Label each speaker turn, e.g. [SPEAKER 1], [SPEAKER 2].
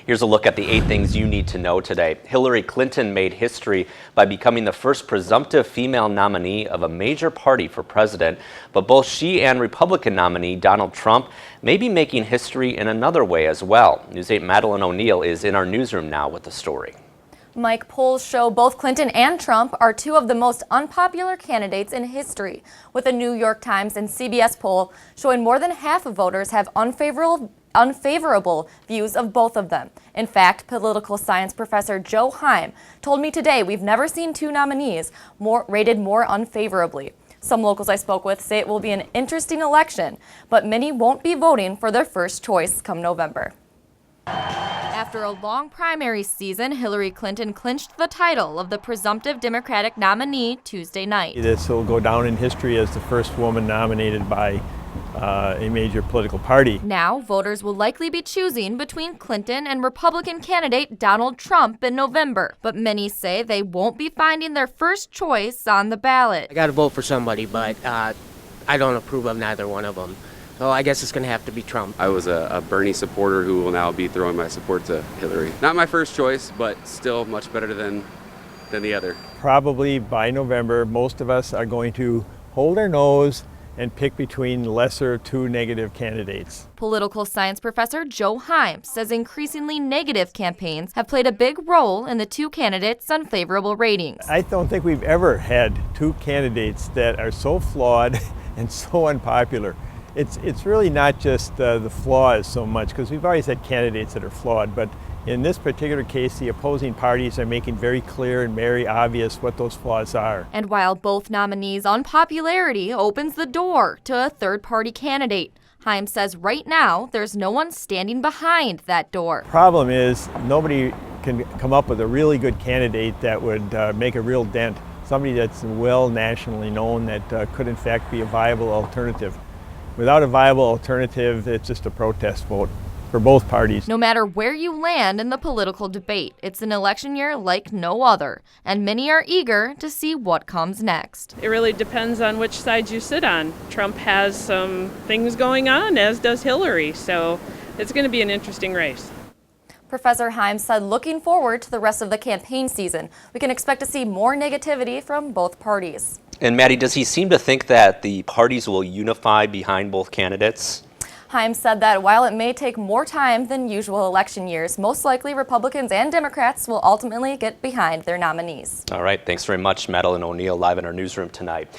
[SPEAKER 1] Here's a look at the 8 things you need to know today. Hillary Clinton made history by becoming the first presumptive female nominee of a major party for president, but both she and Republican nominee Donald Trump may be making history in another way as well. News 8 Madeline O'Neill is in our newsroom now with the story.
[SPEAKER 2] Mike, polls show both Clinton and Trump are two of the most unpopular candidates in history, with a New York Times and CBS poll showing more than half of voters have unfavorable views of both of them. In fact, political science professor Joe Heim told me today we've never seen two nominees rated more unfavorably. Some locals I spoke with say it will be an interesting election, but many won't be voting for their first choice come November. After a long primary season, Hillary Clinton clinched the title of the presumptive Democratic nominee Tuesday night.
[SPEAKER 3] This will go down in history as the first woman nominated by a major political party.
[SPEAKER 2] Now, voters will likely be choosing between Clinton and Republican candidate Donald Trump in November. But many say they won't be finding their first choice on the ballot.
[SPEAKER 4] I got to vote for somebody, but I don't approve of neither one of them. So I guess it's going to have to be Trump.
[SPEAKER 5] I was a Bernie supporter who will now be throwing my support to Hillary. Not my first choice, but still much better than the other.
[SPEAKER 3] Probably by November, most of us are going to hold our nose and pick between the lesser of two negative candidates.
[SPEAKER 2] Political science professor Joe Heim says increasingly negative campaigns have played a big role in the two candidates' unfavorable ratings.
[SPEAKER 3] I don't think we've ever had two candidates that are so flawed and so unpopular. It's really not just the flaws so much, because we've always had candidates that are flawed, but in this particular case, the opposing parties are making very clear and very obvious what those flaws are.
[SPEAKER 2] And while both nominees' unpopularity opens the door to a third-party candidate, Heim says right now there's no one standing behind that door.
[SPEAKER 3] Problem is, nobody can come up with a really good candidate that would make a real dent, somebody that's well nationally known that could in fact be a viable alternative. Without a viable alternative, it's just a protest vote for both parties.
[SPEAKER 2] No matter where you land in the political debate, it's an election year like no other, and many are eager to see what comes next.
[SPEAKER 6] It really depends on which side you sit on. Trump has some things going on, as does Hillary, so it's going to be an interesting race.
[SPEAKER 2] Professor Heim said looking forward to the rest of the campaign season, we can expect to see more negativity from both parties.
[SPEAKER 1] And Maddie, does he seem to think that the parties will unify behind both candidates?
[SPEAKER 2] Heim said that while it may take more time than usual election years, most likely Republicans and Democrats will ultimately get behind their nominees.
[SPEAKER 1] All right, thanks very much, Madeline O'Neill, live in our newsroom tonight.